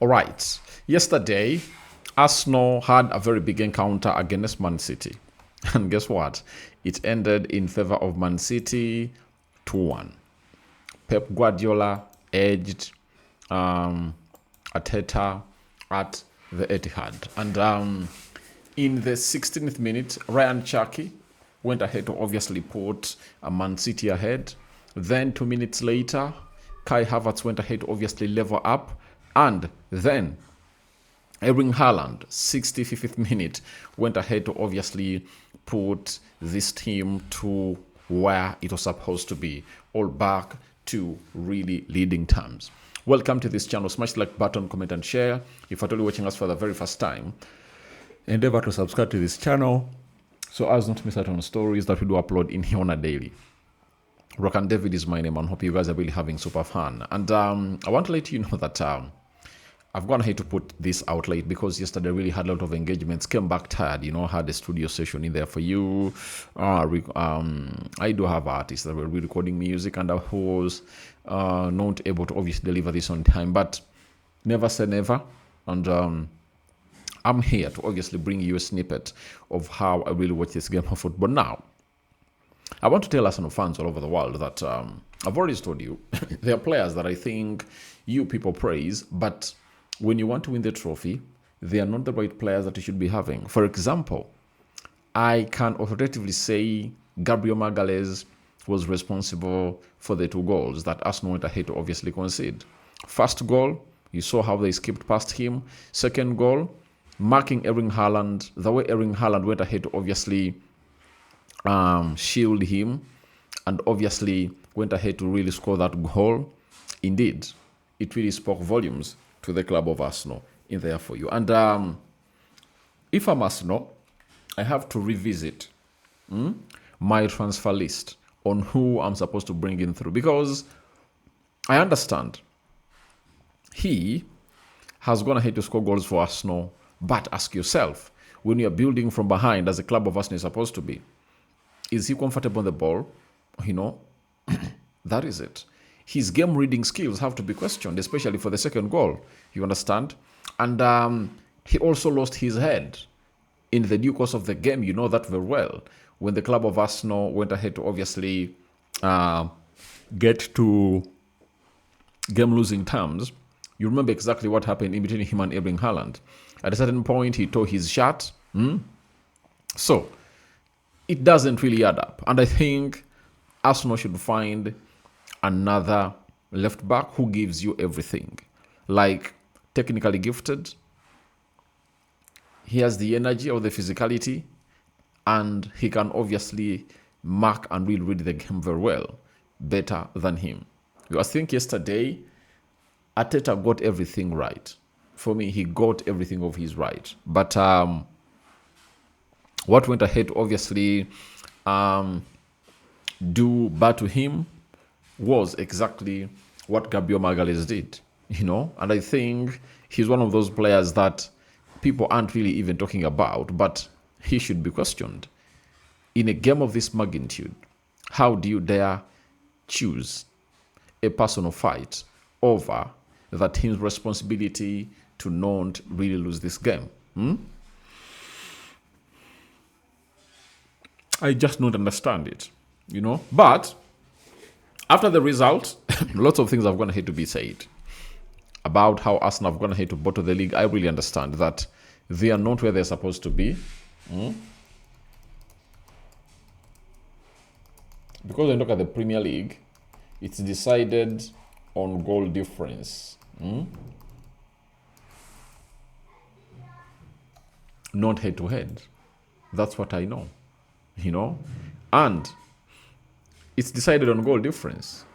All right. Yesterday, Arsenal had a very big encounter against Man City. And guess what? It ended in favor of Man City 2-1. Pep Guardiola edged Arteta at the Etihad. And in the 16th minute, Ryan Cherki went ahead to obviously put Man City ahead. Then 2 minutes later, Kai Havertz went ahead to obviously level up. And then Erling Haaland, 65th minute, went ahead to obviously put this team to where it was supposed to be, all back to really leading terms. Welcome to this channel. Smash the like button, comment, and share. If you're watching us for the very first time, endeavor to subscribe to this channel so as not to miss out on stories that we do upload in here on a daily. Rokani David is my name, and hope you guys are really having super fun. And I want to let you know that I've gone ahead to put this out late because yesterday I really had a lot of engagements. Came back tired, had a studio session in there for you. I do have artists that were recording music, and I was not able to obviously deliver this on time. But never say never, and I'm here to obviously bring you a snippet of how I really watch this game of football. Now, I want to tell Arsenal fans all over the world that I've already told you there are players that I think you people praise, but when you want to win the trophy, they are not the right players that you should be having. For example, I can authoritatively say Gabriel Magalhaes was responsible for the 2 goals that Arsenal went ahead to obviously concede. First goal, you saw how they skipped past him. Second goal, marking Erling Haaland, the way Erling Haaland went ahead to obviously shield him and obviously went ahead to really score that goal. Indeed, it really spoke volumes to the club of Arsenal in there for you. And if I'm Arsenal, I have to revisit my transfer list on who I'm supposed to bring in through, because I understand he has gone ahead to score goals for Arsenal, but ask yourself, when you're building from behind as a club of Arsenal is supposed to be, is he comfortable on the ball? That is it. His game reading skills have to be questioned, especially for the second goal. You understand? And he also lost his head in the due course of the game. You know that very well. When the club of Arsenal went ahead to obviously get to game losing terms, you remember exactly what happened in between him and Erling Haaland. At a certain point, he tore his shirt. So it doesn't really add up. And I think Arsenal should find another left back who gives you everything. Like, technically gifted, he has the energy or the physicality, and he can obviously mark and really read the game very well, better than him. I think yesterday, Arteta got everything right. For me, he got everything of his right. But what went ahead to obviously do bad to him was exactly what Gabriel Magalhaes did, and I think he's one of those players that people aren't really even talking about, but he should be questioned. In a game of this magnitude, how do you dare choose a personal fight over the team's responsibility to not really lose this game? I just don't understand it, But after the result, lots of things have gone ahead to be said about how Arsenal have gone ahead to bottle the league. I really understand that they are not where they're supposed to be. Because when you look at the Premier League, it's decided on goal difference. Not head to head. That's what I know. And it's decided on goal difference.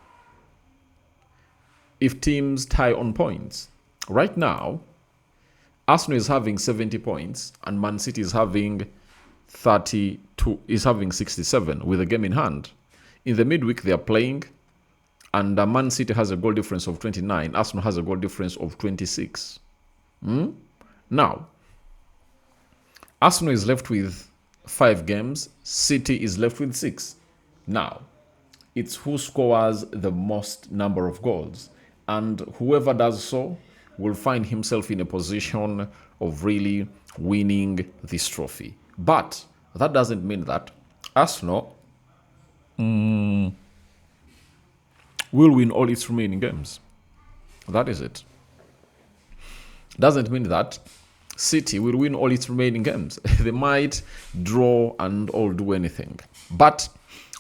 If teams tie on points, right now, Arsenal is having 70 points and Man City is having 67 with a game in hand. In the midweek, they are playing, and Man City has a goal difference of 29. Arsenal has a goal difference of 26. Now, Arsenal is left with 5 games. City is left with 6. Now, it's who scores the most number of goals. And whoever does so will find himself in a position of really winning this trophy. But that doesn't mean that Arsenal will win all its remaining games. That is it. Doesn't mean that City will win all its remaining games. They might draw and all do anything. But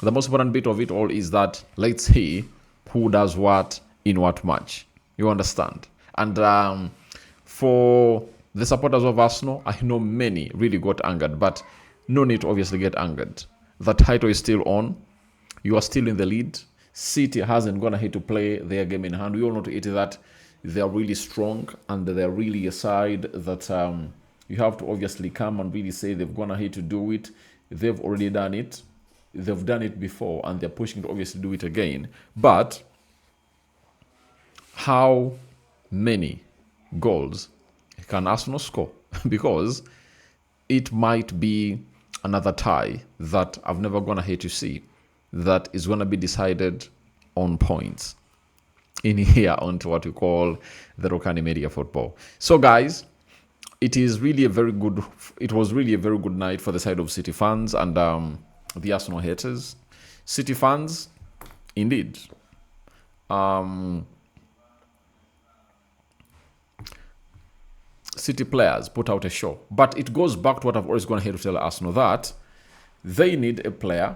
the most important bit of it all is that let's see who does what in what match. You understand? And for the supporters of Arsenal, I know many really got angered, but no need to obviously get angered. The title is still on. You are still in the lead. City hasn't gone ahead to play their game in hand. We all know to it that they are really strong and they're really a side that you have to obviously come and really say they've gone ahead to do it. They've already done it. They've done it before and they're pushing to obviously do it again. But how many goals can Arsenal score? Because it might be another tie that I've never gone ahead to see that is going to be decided on points in here onto what we call the Rokani Media football. So guys, it was really a very good night for the side of City fans and the Arsenal haters. City fans, indeed. City players put out a show. But it goes back to what I've always gone ahead to tell Arsenal, that they need a player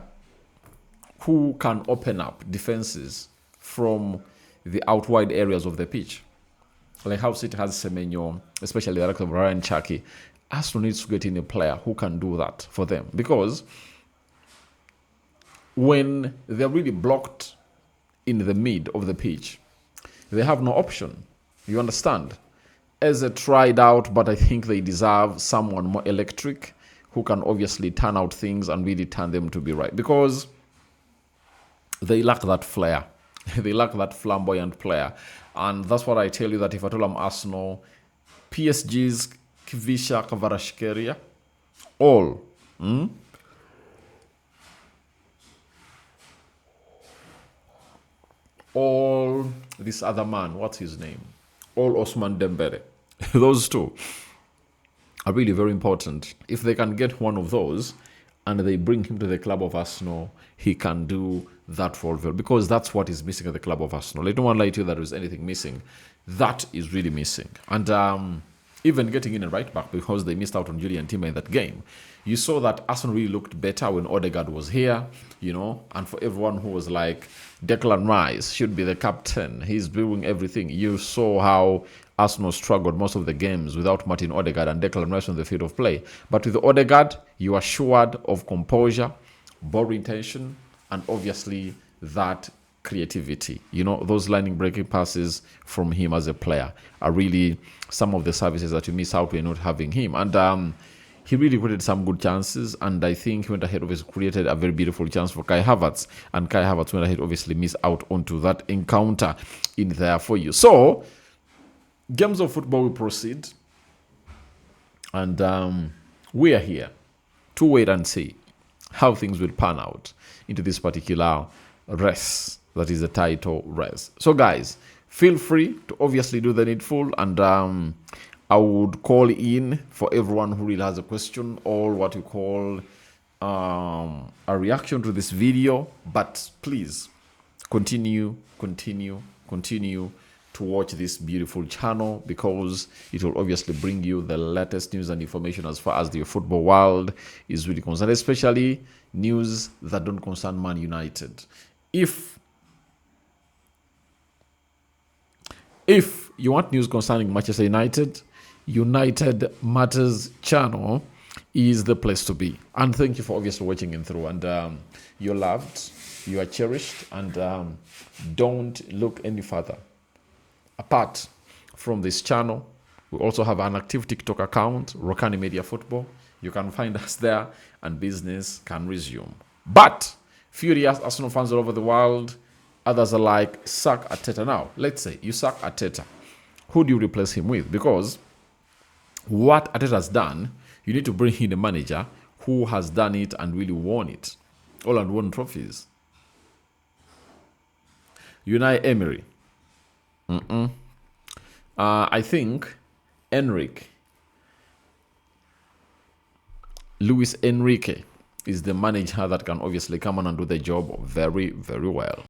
who can open up defenses from the out wide areas of the pitch. Like how City has Semenyo, especially the likes of Ryan Chaki. Arsenal needs to get in a player who can do that for them. Because when they're really blocked in the mid of the pitch, they have no option. You understand? As a tried out, but I think they deserve someone more electric who can obviously turn out things and really turn them to be right. Because they lack that flair. They lack that flamboyant player. And that's what I tell you, that if at all I'm Arsenal, PSG's Kvisha Kvaratskhelia, all this other man, what's his name? All Osman Dembele. Those two are really very important. If they can get one of those and they bring him to the club of Arsenal, he can do that role well, because that's what is missing at the club of Arsenal. I don't want to lie to you that there's anything missing. That is really missing. And even getting in a right back, because they missed out on Julian Timber in that game. You saw that Arsenal really looked better when Odegaard was here, you know, and for everyone who was like, Declan Rice should be the captain, he's doing everything. You saw how Arsenal struggled most of the games without Martin Odegaard and Declan Rice on the field of play. But with Odegaard, you are assured of composure, ball intention, and obviously that creativity. You know, those lining breaking passes from him as a player are really some of the services that you miss out when not having him. And he really created some good chances, and I think he went ahead, obviously created a very beautiful chance for Kai Havertz, and Kai Havertz went ahead, obviously miss out onto that encounter in there for you. So games of football will proceed, and we are here to wait and see how things will pan out into this particular race, that is the title race. So guys, feel free to obviously do the needful, and I would call in for everyone who really has a question or what you call a reaction to this video. But please continue to watch this beautiful channel, because it will obviously bring you the latest news and information as far as the football world is really concerned, especially news that don't concern Man United. If you want news concerning Manchester United, United Matters channel is the place to be. And thank you for obviously watching in through. And you're loved, you are cherished, and don't look any further. Apart from this channel, we also have an active TikTok account, Rokani Media Football. You can find us there, and business can resume. But furious Arsenal fans all over the world, others are like, sack Arteta. Now, let's say you sack Arteta. Who do you replace him with? Because what Arteta has done, you need to bring in a manager who has done it and really won it. All and won trophies. Unai Emery. I think Luis Enrique is the manager that can obviously come on and do the job very, very well.